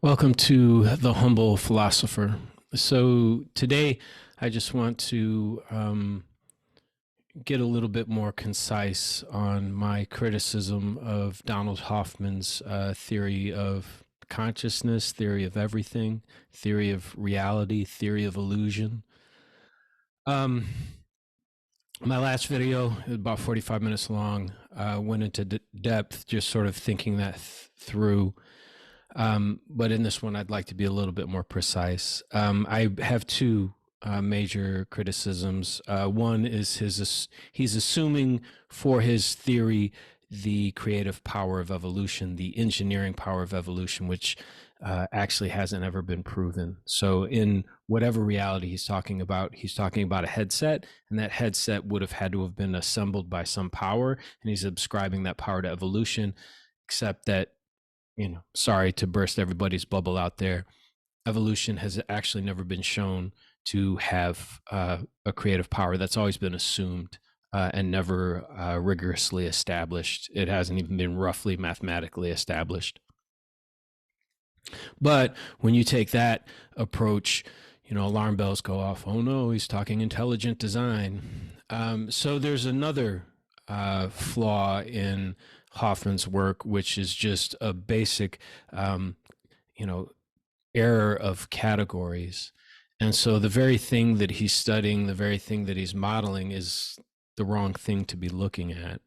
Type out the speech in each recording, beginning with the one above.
Welcome to The Humble Philosopher. So, today I just want to get a little bit more concise on my criticism of Donald Hoffman's theory of consciousness, theory of everything, theory of reality, theory of illusion. Um, my last video, about 45 minutes long, went into depth, just sort of thinking that through. But in this one, I'd like to be a little bit more precise. I have two major criticisms. One is he's assuming for his theory the creative power of evolution, the engineering power of evolution, which actually hasn't ever been proven. So in whatever reality he's talking about a headset, and that headset would have had to have been assembled by some power, and he's ascribing that power to evolution, except that, sorry to burst everybody's bubble out there, evolution has actually never been shown to have a creative power. That's always been assumed and never rigorously established. It hasn't even been roughly mathematically established. But when you take that approach, alarm bells go off. Oh no, he's talking intelligent design. So there's another flaw in Hoffman's work, which is just a basic, you know, error of categories. And so the very thing that he's studying, the very thing that he's modeling is the wrong thing to be looking at.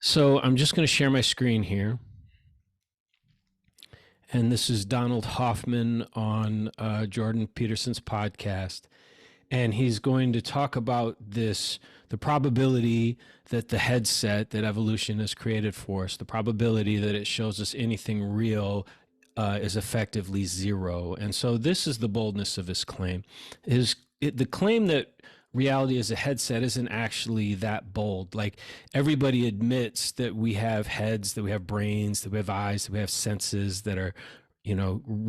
So I'm just going to share my screen here. And this is Donald Hoffman on Jordan Peterson's podcast. And he's going to talk about the probability that the headset that evolution has created for us, the probability that it shows us anything real is effectively zero. And so this is the boldness of his claim. The claim that reality as a headset isn't actually that bold. Like, everybody admits that we have heads, that we have brains, that we have eyes, that we have senses that are,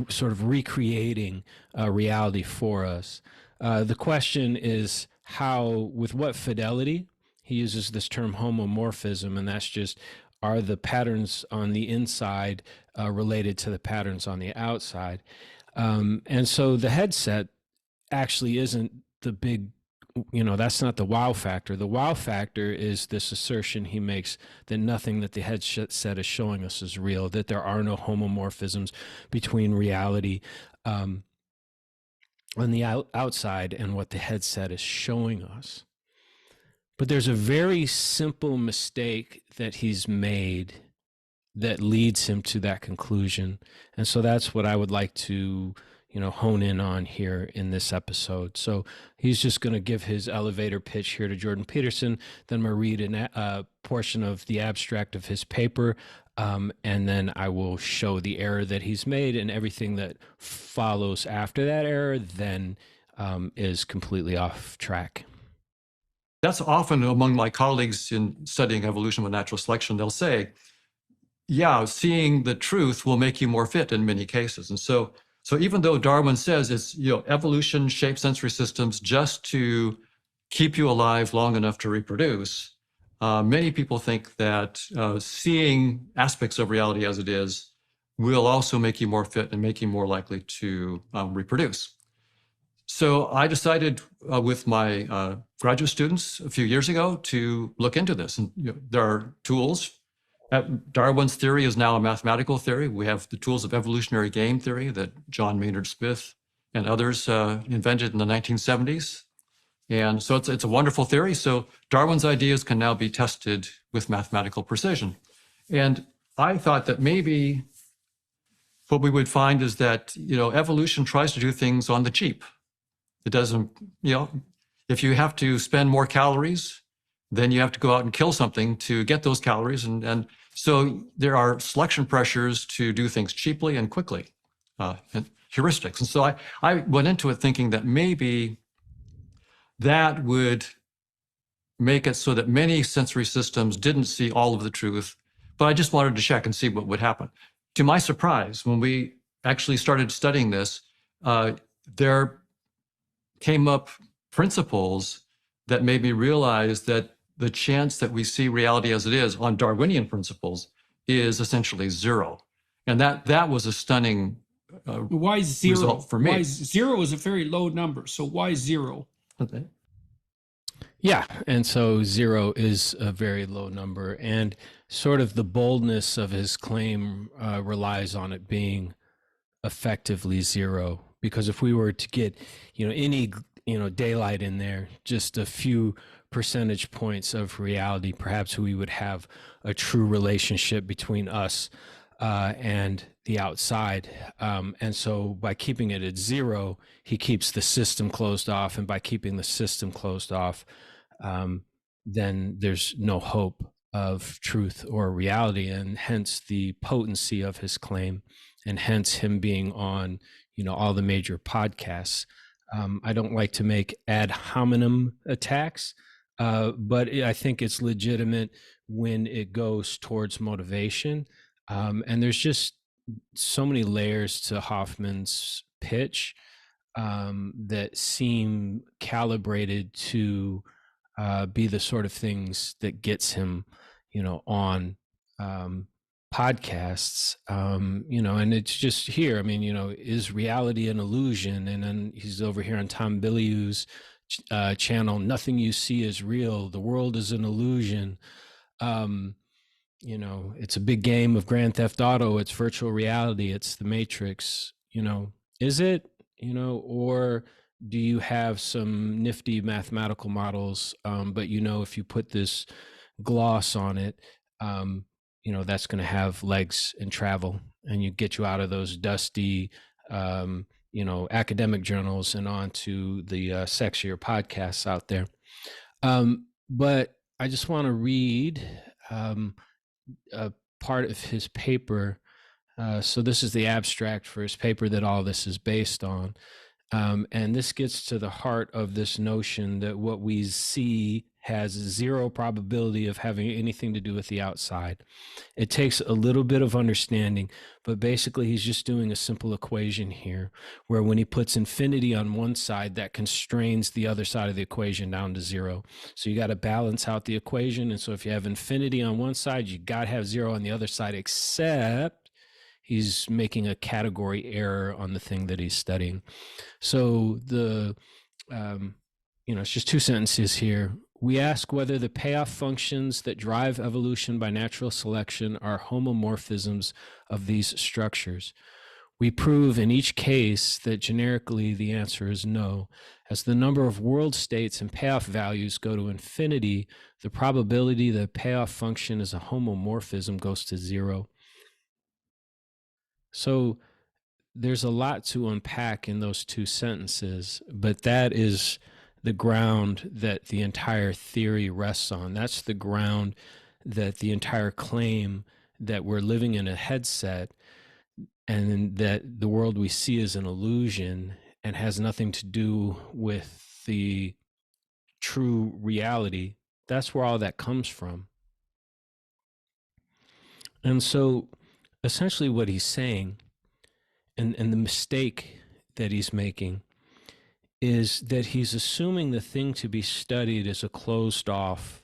sort of recreating reality for us. The question is with what fidelity. He uses this term homomorphism, and that's just, are the patterns on the inside related to the patterns on the outside? And so the headset actually isn't the big, that's not the wow factor. The wow factor is this assertion he makes that nothing that the headset is showing us is real, that there are no homomorphisms between reality on the outside and what the headset is showing us. But there's a very simple mistake that he's made that leads him to that conclusion. And so that's what I would like to, hone in on here in this episode. So he's just going to give his elevator pitch here to Jordan Peterson. Then I'm going to read a portion of the abstract of his paper. And then I will show the error that he's made, and everything that follows after that error then is completely off track. That's often among my colleagues in studying evolution with natural selection. They'll say, yeah, seeing the truth will make you more fit in many cases. And so even though Darwin says it's, evolution shapes sensory systems just to keep you alive long enough to reproduce, many people think that seeing aspects of reality as it is will also make you more fit and make you more likely to reproduce. So I decided with my graduate students a few years ago to look into this. And there are tools. Darwin's theory is now a mathematical theory. We have the tools of evolutionary game theory that John Maynard Smith and others invented in the 1970s. And so it's a wonderful theory. So Darwin's ideas can now be tested with mathematical precision. And I thought that maybe what we would find is that, evolution tries to do things on the cheap. It doesn't, if you have to spend more calories, then you have to go out and kill something to get those calories. And so there are selection pressures to do things cheaply and quickly, and heuristics. And so I went into it thinking that maybe that would make it so that many sensory systems didn't see all of the truth, but I just wanted to check and see what would happen. To my surprise, when we actually started studying this, there came up principles that made me realize that the chance that we see reality as it is on Darwinian principles is essentially zero. And that was a stunning Why zero? result for me. Why zero is a very low number. So why zero? Okay. Yeah. And so 0 is a very low number. And sort of the boldness of his claim relies on it being effectively 0. Because if we were to get, any, daylight in there, just a few percentage points of reality, perhaps we would have a true relationship between us and the outside. And so by keeping it at 0, he keeps the system closed off. And by keeping the system closed off, then there's no hope of truth or reality, and hence the potency of his claim, and hence him being on, all the major podcasts. I don't like to make ad hominem attacks, but I think it's legitimate when it goes towards motivation. And there's just so many layers to Hoffman's pitch that seem calibrated to be the sort of things that gets him, on podcasts, and it's just here. I mean, is reality an illusion? And then he's over here on Tom Bilyeu's channel. Nothing you see is real. The world is an illusion. It's a big game of Grand Theft Auto. It's virtual reality. It's the Matrix. Is it? Or do you have some nifty mathematical models? But if you put this gloss on it, that's going to have legs and travel, and you get you out of those dusty, academic journals and onto the sexier podcasts out there. But I just want to read a part of his paper. So this is the abstract for his paper that all this is based on. And this gets to the heart of this notion that what we see has 0 probability of having anything to do with the outside. It takes a little bit of understanding, but basically he's just doing a simple equation here, where when he puts infinity on one side, that constrains the other side of the equation down to 0. So you got to balance out the equation. And so if you have infinity on one side, you got to have 0 on the other side, except he's making a category error on the thing that he's studying. So it's just 2 sentences here. We ask whether the payoff functions that drive evolution by natural selection are homomorphisms of these structures. We prove in each case that generically the answer is no. As the number of world states and payoff values go to infinity, the probability that a payoff function is a homomorphism goes to 0. So there's a lot to unpack in those 2 sentences, but that is the ground that the entire theory rests on. That's the ground that the entire claim that we're living in a headset and that the world we see is an illusion and has nothing to do with the true reality. That's where all that comes from. And so essentially what he's saying, and the mistake that he's making, is that he's assuming the thing to be studied is a closed off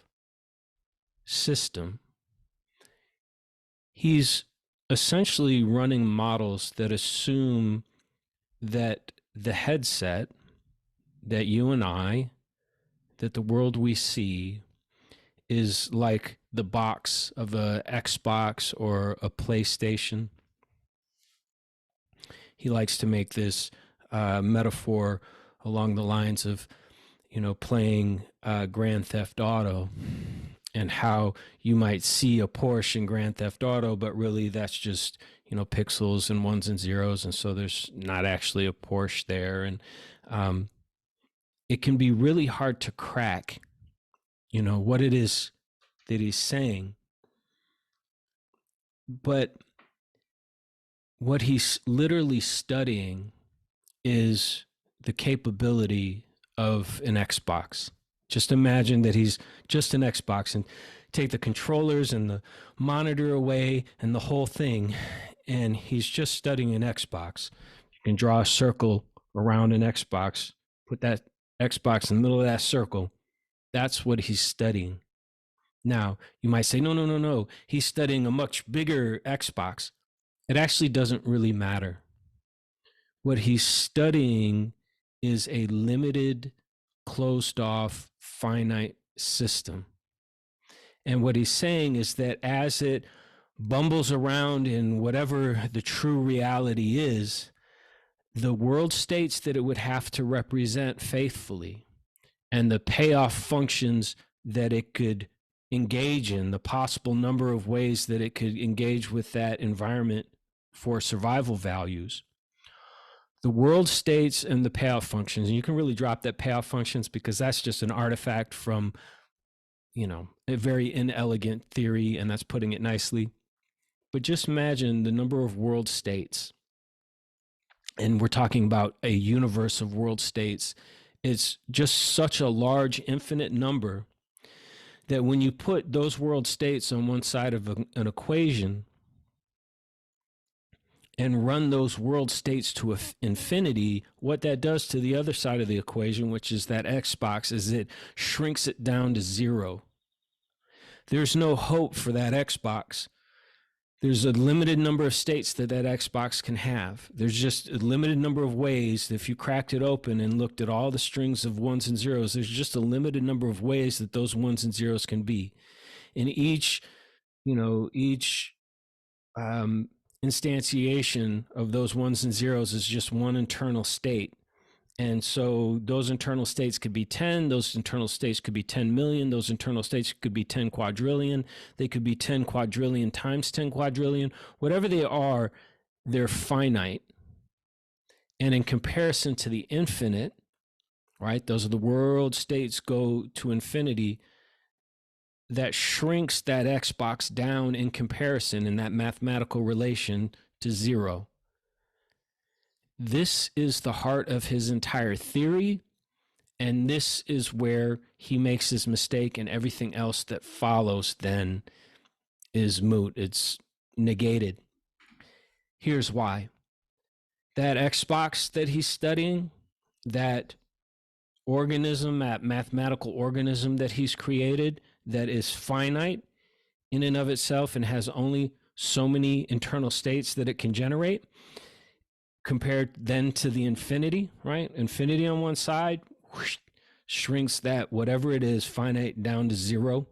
system. He's essentially running models that assume that the headset, that you and I, that the world we see is like the box of a Xbox or a PlayStation. He likes to make this metaphor along the lines of, playing Grand Theft Auto, and how you might see a Porsche in Grand Theft Auto, but really that's just, pixels and ones and zeros. And so there's not actually a Porsche there. And it can be really hard to crack, what it is that he's saying. But what he's literally studying is the capability of an Xbox. Just imagine that he's just an Xbox, and take the controllers and the monitor away and the whole thing, and he's just studying an Xbox. You can draw a circle around an Xbox, put that Xbox in the middle of that circle. That's what he's studying. Now, you might say, no. He's studying a much bigger Xbox. it actually doesn't really matter. What he's studying is a limited, closed off, finite system. And what he's saying is that as it bumbles around in whatever the true reality is, the world states that it would have to represent faithfully and the payoff functions that it could engage in, the possible number of ways that it could engage with that environment for survival values. The world states and the payoff functions, and you can really drop that payoff functions because that's just an artifact from, a very inelegant theory, and that's putting it nicely. But just imagine the number of world states. And we're talking about a universe of world states. It's just such a large, infinite number that when you put those world states on one side of an equation and run those world states to infinity, what that does to the other side of the equation, which is that Xbox, is it shrinks it down to zero. There's no hope for that Xbox. There's a limited number of states that Xbox can have. There's just a limited number of ways that if you cracked it open and looked at all the strings of ones and zeros, there's just a limited number of ways that those ones and zeros can be. And each instantiation of those ones and zeros is just one internal state. And so those internal states could be 10, those internal states could be 10 million, those internal states could be 10 quadrillion, they could be 10 quadrillion times 10 quadrillion. Whatever they are, they're finite. And in comparison to the infinite, right, those are the world states go to infinity, that shrinks that Xbox down in comparison in that mathematical relation to zero. This is the heart of his entire theory, and this is where he makes his mistake, and everything else that follows then is moot. It's negated. Here's why. That Xbox that he's studying, that organism, that mathematical organism that he's created, that is finite in and of itself and has only so many internal states that it can generate, compared then to the infinity, right? Infinity on one side, whoosh, shrinks that whatever it is finite down to zero,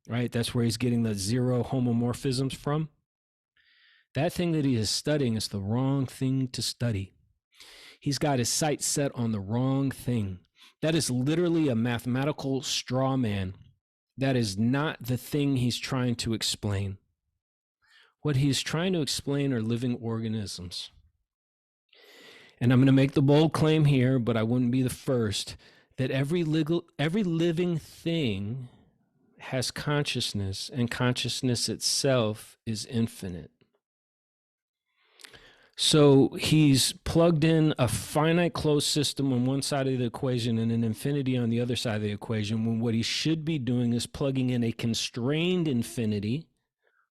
right? That's where he's getting the zero homomorphisms from. That thing that he is studying is the wrong thing to study. He's got his sights set on the wrong thing. That is literally a mathematical straw man. That is not the thing he's trying to explain. What he's trying to explain are living organisms. And I'm going to make the bold claim here, but I wouldn't be the first, that every living thing has consciousness, and consciousness itself is infinite. So he's plugged in a finite closed system on one side of the equation and an infinity on the other side of the equation, when what he should be doing is plugging in a constrained infinity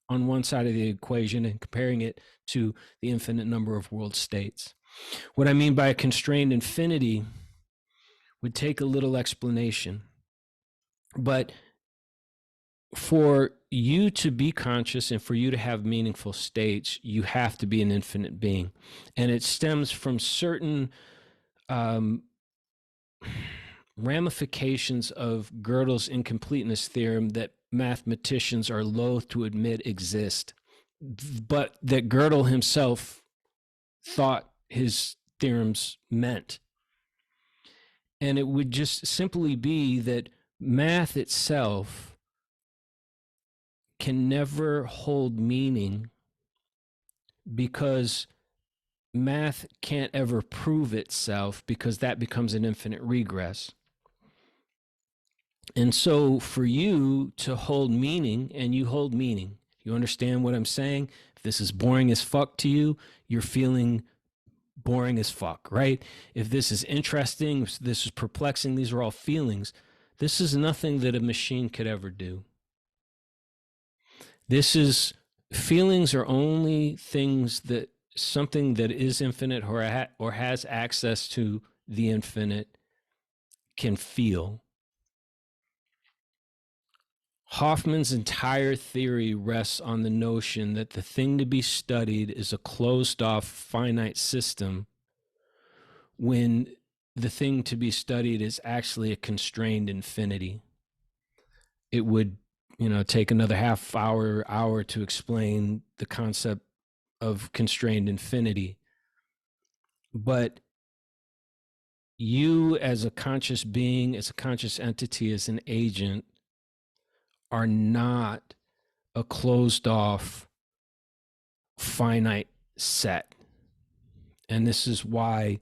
on one side of the equation and comparing it to the infinite number of world states. What I mean by a constrained infinity would take a little explanation. But for you to be conscious and for you to have meaningful states, you have to be an infinite being. And it stems from certain ramifications of Gödel's incompleteness theorem that mathematicians are loath to admit exist, but that Gödel himself thought his theorems meant. And it would just simply be that math itself can never hold meaning because math can't ever prove itself, because that becomes an infinite regress. And so for you to hold meaning, and you hold meaning, you understand what I'm saying? If this is boring as fuck to you, you're feeling boring as fuck, right? If this is interesting, if this is perplexing, these are all feelings. This is nothing that a machine could ever do. Feelings are only things that something that is infinite or has access to the infinite can feel. Hoffman's entire theory rests on the notion that the thing to be studied is a closed off finite system, when the thing to be studied is actually a constrained infinity. It would, take another half hour to explain the concept of constrained infinity. But you, as a conscious being, as a conscious entity, as an agent, are not a closed off finite set. And this is why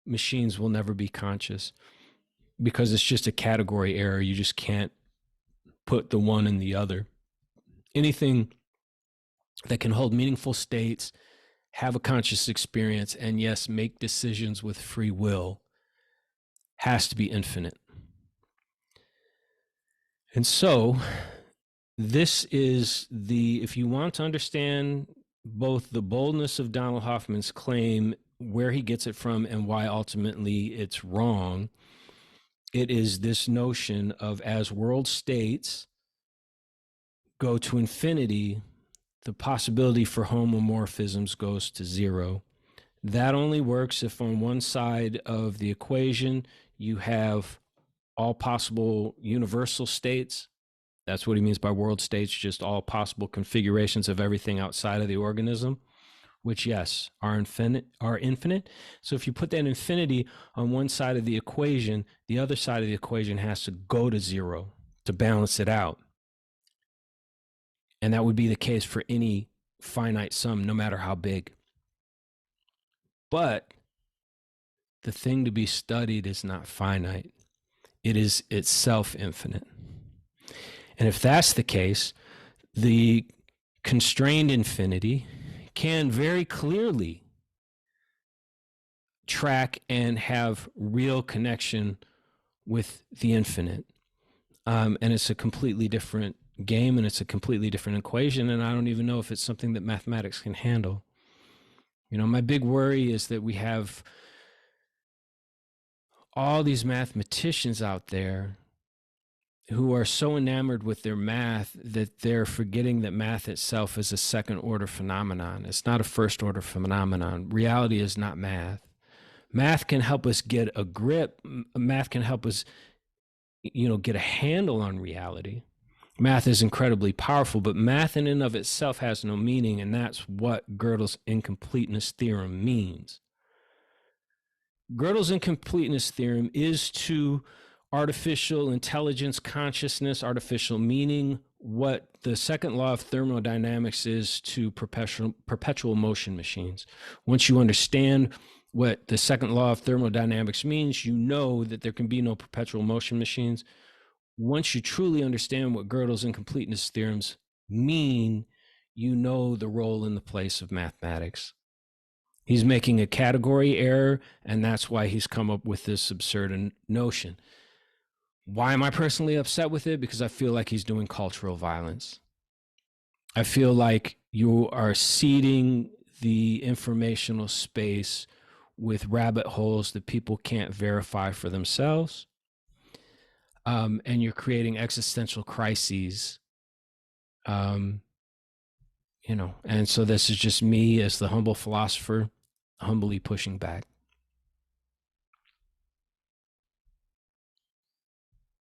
machines will never be conscious, because it's just a category error. You just can't put the one in the other. Anything that can hold meaningful states, have a conscious experience, and yes, make decisions with free will has to be infinite. And so this is if you want to understand both the boldness of Donald Hoffman's claim, where he gets it from, and why ultimately it's wrong, it is this notion of, as world states go to infinity, the possibility for homomorphisms goes to zero. That only works if on one side of the equation you have all possible universal states. That's what he means by world states, just all possible configurations of everything outside of the organism, which, yes, are infinite. So if you put that infinity on one side of the equation, the other side of the equation has to go to zero to balance it out. And that would be the case for any finite sum, no matter how big. But the thing to be studied is not finite. It is itself infinite. And if that's the case, the constrained infinity can very clearly track and have real connection with the infinite. And it's a completely different game, and it's a completely different equation. And I don't even know if it's something that mathematics can handle. My big worry is that we have all these mathematicians out there who are so enamored with their math that they're forgetting that math itself is a second order phenomenon. It's not a first order phenomenon. Reality is not math. Math can help us get a grip. Math can help us, get a handle on reality. Math is incredibly powerful, but math in and of itself has no meaning, and that's what Gödel's incompleteness theorem means. Gödel's incompleteness theorem is to artificial intelligence, consciousness, artificial meaning, what the second law of thermodynamics is to perpetual motion machines. Once you understand what the second law of thermodynamics means, you know that there can be no perpetual motion machines. Once you truly understand what Gödel's incompleteness theorems mean, you know the role and the place of mathematics. He's making a category error, and that's why he's come up with this absurd notion. Why am I personally upset with it? Because I feel like he's doing cultural violence. I feel like you are seeding the informational space with rabbit holes that people can't verify for themselves. And you're creating existential crises. And so this is just me as the humble philosopher, humbly pushing back.